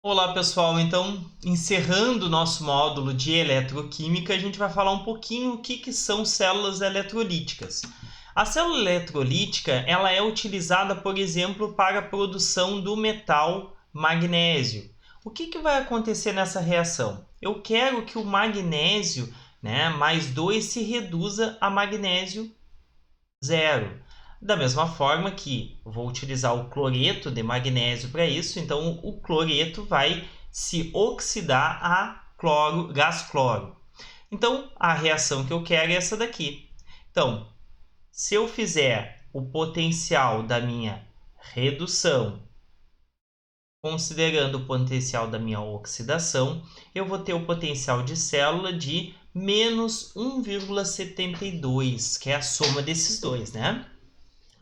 Olá pessoal, então encerrando o nosso módulo de eletroquímica, a gente vai falar um pouquinho o que são células eletrolíticas. A célula eletrolítica ela é utilizada, por exemplo, para a produção do metal magnésio. O que vai acontecer nessa reação? Eu quero que o magnésio, mais 2 se reduza a magnésio zero. Da mesma forma que eu vou utilizar o cloreto de magnésio para isso, então o cloreto vai se oxidar a cloro, gás cloro. Então a reação que eu quero é essa daqui. Então, se eu fizer o potencial da minha redução, considerando o potencial da minha oxidação, eu vou ter o potencial de célula de menos 1,72, que é a soma desses dois, né?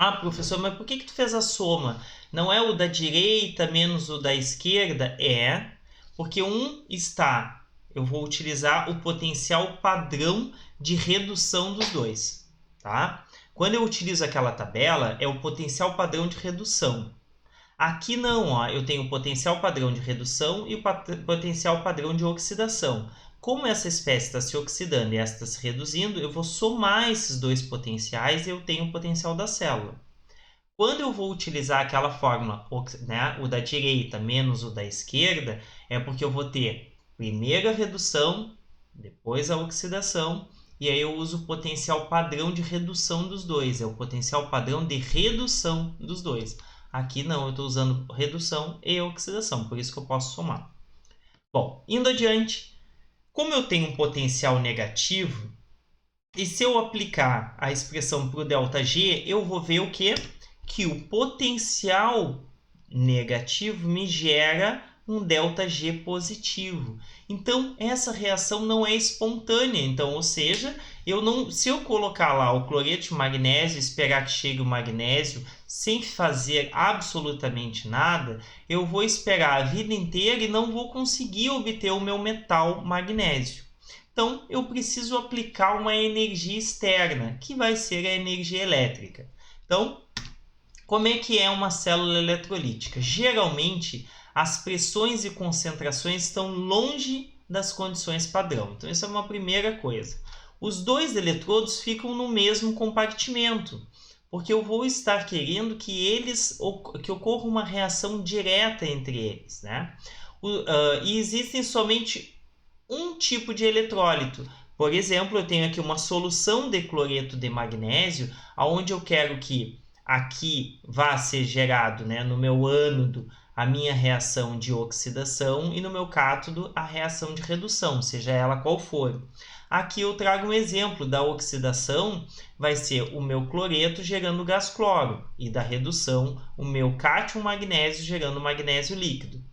Ah, professor, mas por que tu fez a soma? Não é o da direita menos o da esquerda? É, porque eu vou utilizar o potencial padrão de redução dos dois, tá? Quando eu utilizo aquela tabela, é o potencial padrão de redução. Aqui não, ó, eu tenho o potencial padrão de redução e o potencial padrão de oxidação. Como essa espécie está se oxidando e esta se reduzindo, eu vou somar esses dois potenciais e eu tenho o potencial da célula. Quando eu vou utilizar aquela fórmula, o da direita menos o da esquerda, é porque eu vou ter primeiro a redução, depois a oxidação, e aí eu uso o potencial padrão de redução dos dois, é o potencial padrão de redução dos dois. Aqui não, eu estou usando redução e oxidação, por isso que eu posso somar. Bom, indo adiante, como eu tenho um potencial negativo, e se eu aplicar a expressão para o ΔG, eu vou ver o quê? Que o potencial negativo me gera um ΔG positivo. Então, essa reação não é espontânea. Então, ou seja, se eu colocar lá o cloreto de magnésio e esperar que chegue o magnésio sem fazer absolutamente nada, eu vou esperar a vida inteira e não vou conseguir obter o meu metal magnésio. Então, eu preciso aplicar uma energia externa, que vai ser a energia elétrica. Então, como é que é uma célula eletrolítica? Geralmente, as pressões e concentrações estão longe das condições padrão. Então, isso é uma primeira coisa. Os dois eletrodos ficam no mesmo compartimento, porque eu vou estar querendo que ocorra uma reação direta entre eles, né? E existem somente um tipo de eletrólito. Por exemplo, eu tenho aqui uma solução de cloreto de magnésio, onde eu quero que aqui vá ser gerado, no meu ânodo, a minha reação de oxidação e no meu cátodo a reação de redução, seja ela qual for. Aqui eu trago um exemplo da oxidação, vai ser o meu cloreto gerando gás cloro e da redução o meu cátion magnésio gerando magnésio líquido.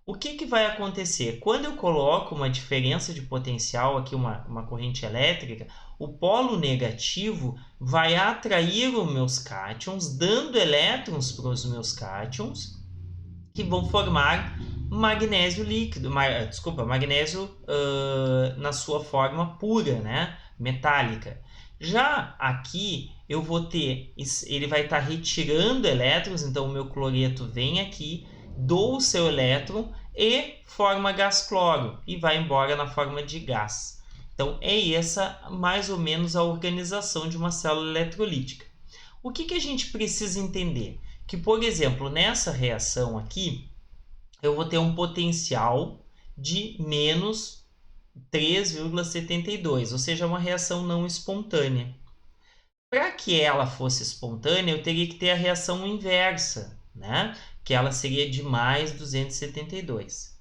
O que vai acontecer? Quando eu coloco uma diferença de potencial aqui, uma corrente elétrica, o polo negativo vai atrair os meus cátions, dando elétrons para os meus cátions, que vão formar magnésio líquido, magnésio na sua forma pura, metálica. Já aqui eu vou ter, ele vai estar retirando elétrons, então o meu cloreto vem aqui, dou o seu elétron e forma gás cloro e vai embora na forma de gás. Então é essa mais ou menos a organização de uma célula eletrolítica. O que a gente precisa entender? Que, por exemplo, nessa reação aqui, eu vou ter um potencial de menos 3,72, ou seja, uma reação não espontânea. Para que ela fosse espontânea, eu teria que ter a reação inversa, que ela seria de mais 272.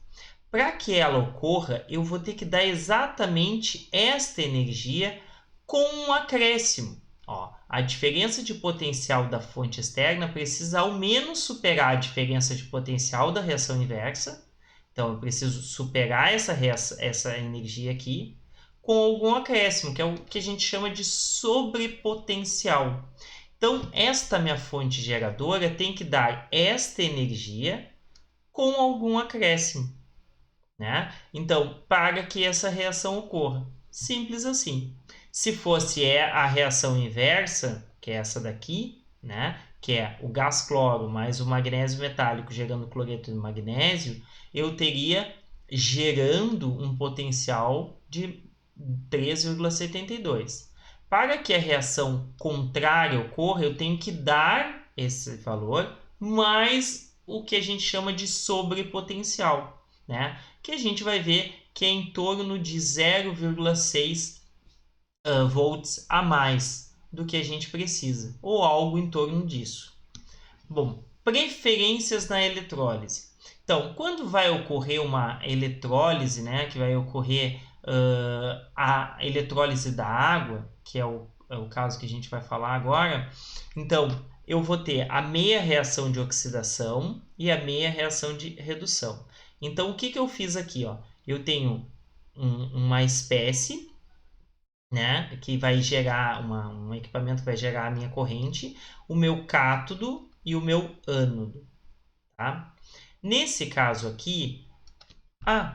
Para que ela ocorra, eu vou ter que dar exatamente esta energia com um acréscimo. A diferença de potencial da fonte externa precisa ao menos superar a diferença de potencial da reação inversa. Então, eu preciso superar essa energia aqui com algum acréscimo, que é o que a gente chama de sobrepotencial. Então, esta minha fonte geradora tem que dar esta energia com algum acréscimo, Então, para que essa reação ocorra. Simples assim. Se fosse a reação inversa, que é essa daqui, que é o gás cloro mais o magnésio metálico gerando cloreto de magnésio, eu teria gerando um potencial de 3,72. Para que a reação contrária ocorra, eu tenho que dar esse valor mais o que a gente chama de sobrepotencial, né? Que a gente vai ver que é em torno de 0,6 volts a mais do que a gente precisa, ou algo em torno disso. Bom, preferências na eletrólise. Então, quando vai ocorrer uma eletrólise, né, que vai ocorrer a eletrólise da água, que é o caso que a gente vai falar agora, então eu vou ter a meia reação de oxidação e a meia reação de redução. Então, o que eu fiz aqui? Ó? Eu tenho uma espécie, né, que vai gerar um equipamento que vai gerar a minha corrente, o meu cátodo e o meu ânodo. Tá? Nesse caso aqui,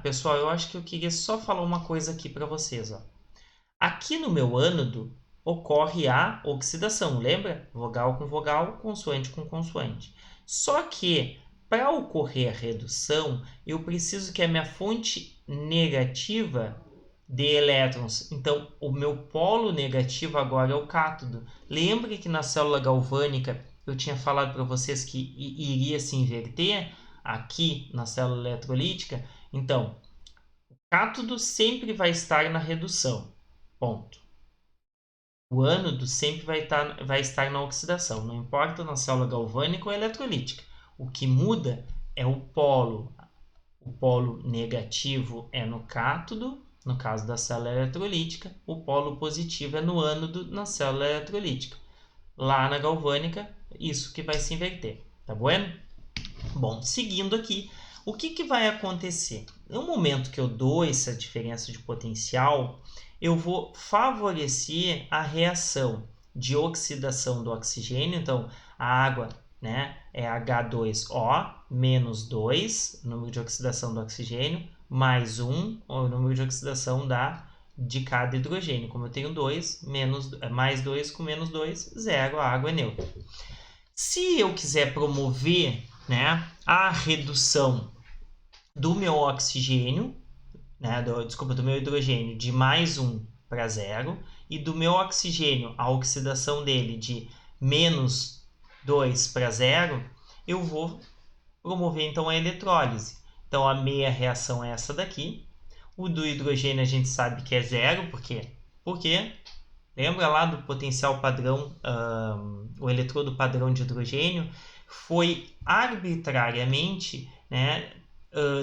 pessoal, eu acho que eu queria só falar uma coisa aqui para vocês. Ó. Aqui no meu ânodo ocorre a oxidação, lembra? Vogal com vogal, consoante com consoante. Só que para ocorrer a redução, eu preciso que a minha fonte negativa de elétrons. Então, o meu polo negativo agora é o cátodo. Lembre que na célula galvânica eu tinha falado para vocês que iria se inverter aqui na célula eletrolítica. Então, o cátodo sempre vai estar na redução. Ponto. O ânodo sempre vai estar na oxidação. Não importa na célula galvânica ou eletrolítica. O que muda é o polo. O polo negativo é no cátodo, no caso da célula eletrolítica. O polo positivo é no ânodo, na célula eletrolítica. Lá na galvânica, isso que vai se inverter. Tá bueno? Bom, seguindo aqui, o que vai acontecer? No momento que eu dou essa diferença de potencial, eu vou favorecer a reação de oxidação do oxigênio. Então, a água, né, é H2O menos 2, o número de oxidação do oxigênio, mais 1, o número de oxidação de cada hidrogênio. Como eu tenho 2, mais 2 com menos 2, 0, a água é neutra. Se eu quiser promover, né, a redução do meu oxigênio, né, do meu hidrogênio de mais 1 para 0 e do meu oxigênio, a oxidação dele de menos 2 para 0, eu vou promover então a eletrólise. Então a meia reação é essa daqui. O do hidrogênio a gente sabe que é 0, por quê? Porque lembra lá do potencial padrão, o eletrodo padrão de hidrogênio foi arbitrariamente, né,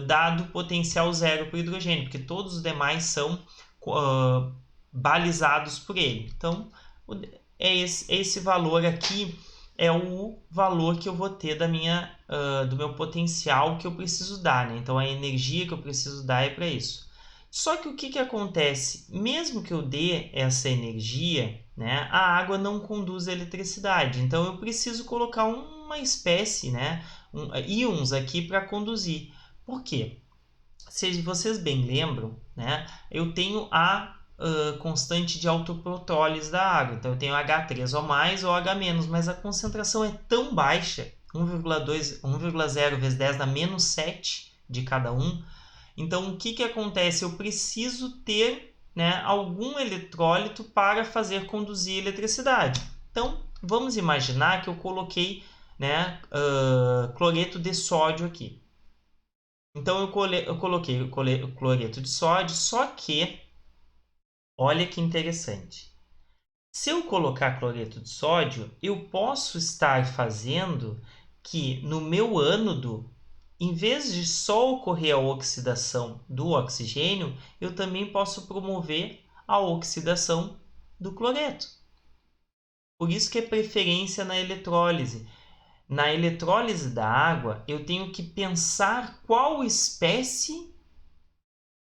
dado potencial 0 para o hidrogênio, porque todos os demais são balizados por ele. Então, esse valor aqui é o valor que eu vou ter do meu potencial que eu preciso dar. Né? Então, a energia que eu preciso dar é para isso. Só que o que acontece? Mesmo que eu dê essa energia, né, a água não conduz a eletricidade. Então, eu preciso colocar uma espécie, né, íons aqui para conduzir. Por quê? Se vocês bem lembram, né, eu tenho a constante de autoprotólise da água. Então, eu tenho H3O+, ou H-, mas a concentração é tão baixa, 1,0 vezes 10 na menos 7 de cada um. Então, o que acontece? Eu preciso ter, né, algum eletrólito para fazer conduzir eletricidade. Então, vamos imaginar que eu coloquei, né, cloreto de sódio aqui. Então, eu coloquei o cloreto de sódio, só que, olha que interessante. Se eu colocar cloreto de sódio, eu posso estar fazendo que no meu ânodo, em vez de só ocorrer a oxidação do oxigênio, eu também posso promover a oxidação do cloreto. Por isso que é preferência na eletrólise. Na eletrólise da água, eu tenho que pensar qual espécie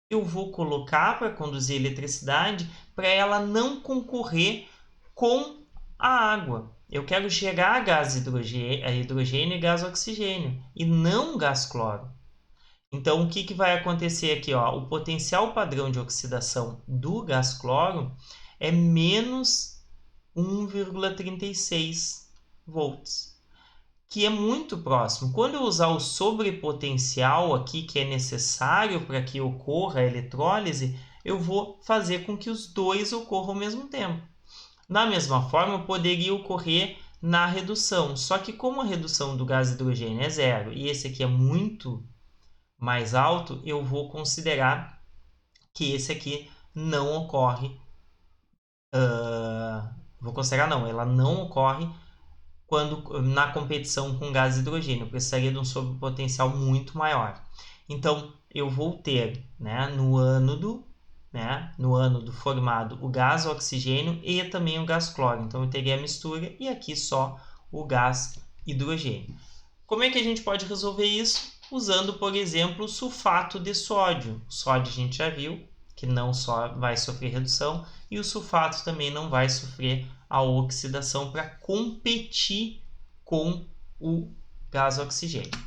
eu vou colocar para conduzir eletricidade para ela não concorrer com a água. Eu quero gerar gás hidrogênio e gás oxigênio, e não gás cloro. Então, o que vai acontecer aqui? Ó? O potencial padrão de oxidação do gás cloro é menos 1,36 volts. que é muito próximo. Quando eu usar o sobrepotencial aqui, que é necessário para que ocorra a eletrólise, eu vou fazer com que os dois ocorram ao mesmo tempo. Da mesma forma, poderia ocorrer na redução, só que como a redução do gás hidrogênio é zero e esse aqui é muito mais alto, eu vou considerar que esse aqui não ocorre. Vou considerar não, ela não ocorre quando na competição com gás hidrogênio. Eu precisaria de um sobrepotencial muito maior. Então, eu vou ter, né, no ânodo formado o gás oxigênio e também o gás cloro. Então, eu teria a mistura e aqui só o gás hidrogênio. Como é que a gente pode resolver isso? Usando, por exemplo, o sulfato de sódio. O sódio a gente já viu que não só vai sofrer redução, e o sulfato também não vai sofrer a oxidação para competir com o gás oxigênio.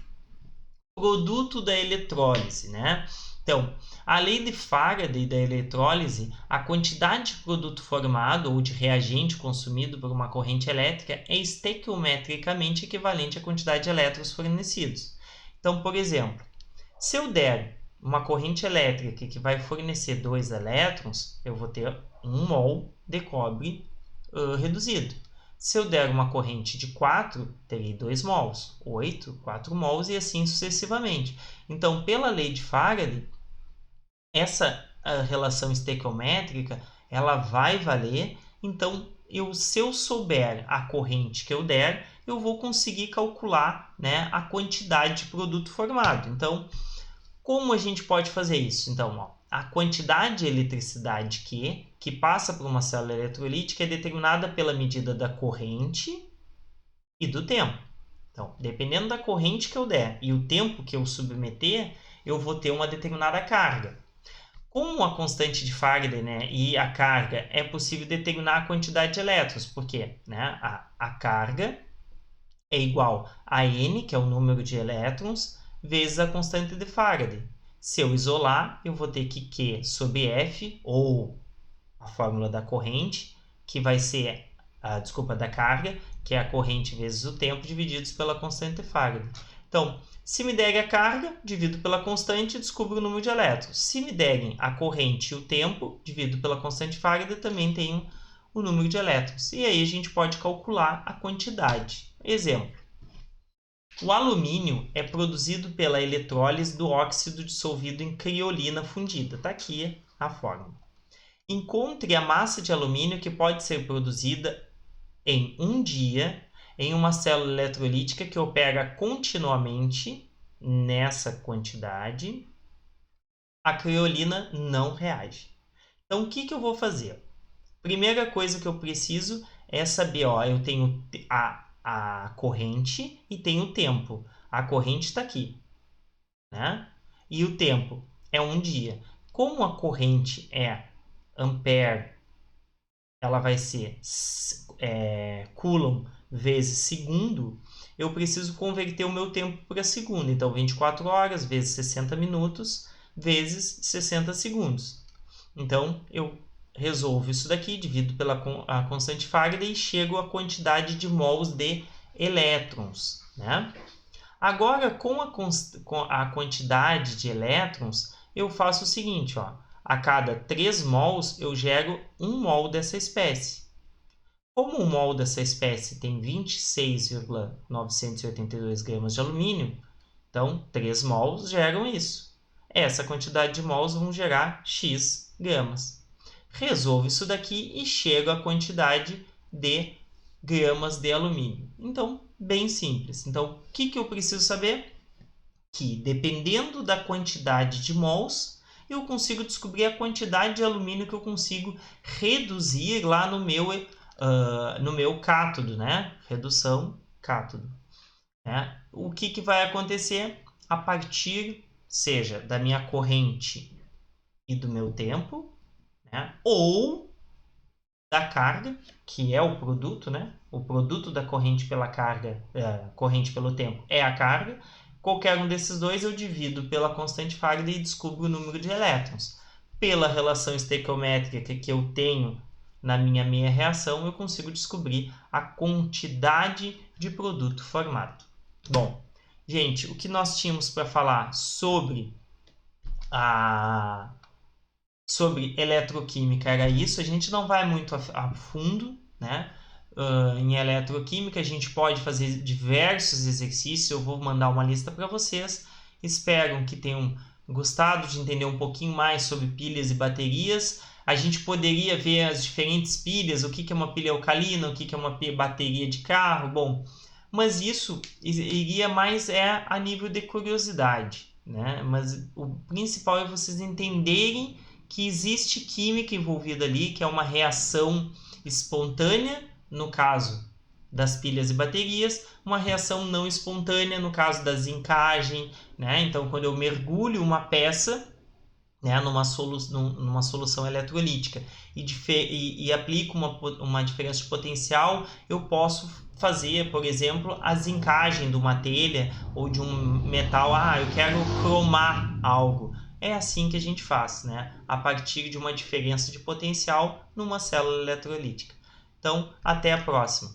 Produto da eletrólise, né? Então, a lei de Faraday da eletrólise, a quantidade de produto formado ou de reagente consumido por uma corrente elétrica é estequiometricamente equivalente à quantidade de elétrons fornecidos. Então, por exemplo, se eu der uma corrente elétrica que vai fornecer 2 elétrons, eu vou ter 1 mol de cobre reduzido. Se eu der uma corrente de 4, terei 2 mols, 8, 4 mols e assim sucessivamente. Então, pela lei de Faraday, essa relação estequiométrica ela vai valer. Então, se eu souber a corrente que eu der, eu vou conseguir calcular, né, a quantidade de produto formado. Então, como a gente pode fazer isso? Então, ó, a quantidade de eletricidade que passa por uma célula eletrolítica é determinada pela medida da corrente e do tempo. Então, dependendo da corrente que eu der e o tempo que eu submeter, eu vou ter uma determinada carga. Com a constante de Faraday, né, e a carga, é possível determinar a quantidade de elétrons, porque, né, a carga é igual a N, que é o número de elétrons, vezes a constante de Faraday. Se eu isolar, eu vou ter que Q sobre F, ou a fórmula da corrente, que vai ser da carga, que é a corrente vezes o tempo, divididos pela constante de Faraday. Então, se me derem a carga, divido pela constante e descubro o número de elétrons. Se me derem a corrente e o tempo, divido pela constante de Faraday, também tenho o número de elétrons. E aí a gente pode calcular a quantidade. Exemplo. O alumínio é produzido pela eletrólise do óxido dissolvido em criolina fundida. Está aqui a fórmula. Encontre a massa de alumínio que pode ser produzida em um dia em uma célula eletrolítica que opera continuamente nessa quantidade. A criolina não reage. Então, o que eu vou fazer? Primeira coisa que eu preciso é saber, ó, eu tenho a corrente e tenho o tempo. A corrente está aqui, né? E o tempo é um dia. Como a corrente é ampere, ela vai ser coulomb vezes segundo, eu preciso converter o meu tempo para segundo. Então, 24 horas vezes 60 minutos vezes 60 segundos. Então, eu resolvo isso daqui, divido pela a constante Faraday e chego à quantidade de mols de elétrons, né? Agora, com a quantidade de elétrons, eu faço o seguinte, ó, a cada 3 mols eu gero 1 mol dessa espécie. Como 1 mol dessa espécie tem 26,982 gramas de alumínio, então 3 mols geram isso. Essa quantidade de mols vão gerar X gramas. Resolvo isso daqui e chego à quantidade de gramas de alumínio. Então, bem simples. Então, o que eu preciso saber? Que, dependendo da quantidade de mols, eu consigo descobrir a quantidade de alumínio que eu consigo reduzir lá no meu cátodo, né? Redução cátodo. Né? O que vai acontecer a partir, seja da minha corrente e do meu tempo, né? Ou da carga, que é o produto, né? O produto da corrente pela carga, corrente pelo tempo é a carga. Qualquer um desses dois eu divido pela constante Faraday e descubro o número de elétrons. Pela relação estequiométrica que eu tenho na minha meia reação, eu consigo descobrir a quantidade de produto formado. Bom, gente, o que nós tínhamos para falar sobre eletroquímica era isso. A gente não vai muito a fundo, né? Em eletroquímica a gente pode fazer diversos exercícios. Eu vou mandar uma lista para vocês. Espero que tenham gostado de entender um pouquinho mais sobre pilhas e baterias. A gente poderia ver as diferentes pilhas, o que é uma pilha alcalina, o que é uma bateria de carro. Bom, mas isso iria mais a nível de curiosidade, né? Mas o principal é vocês entenderem que existe química envolvida ali, que é uma reação espontânea, no caso das pilhas e baterias, uma reação não espontânea, no caso da zincagem, né? Então, quando eu mergulho uma peça, né, numa solução eletrolítica e aplico uma diferença de potencial, eu posso fazer, por exemplo, a zincagem de uma telha ou de um metal. Eu quero cromar algo. É assim que a gente faz, né? A partir de uma diferença de potencial numa célula eletrolítica. Então, até a próxima.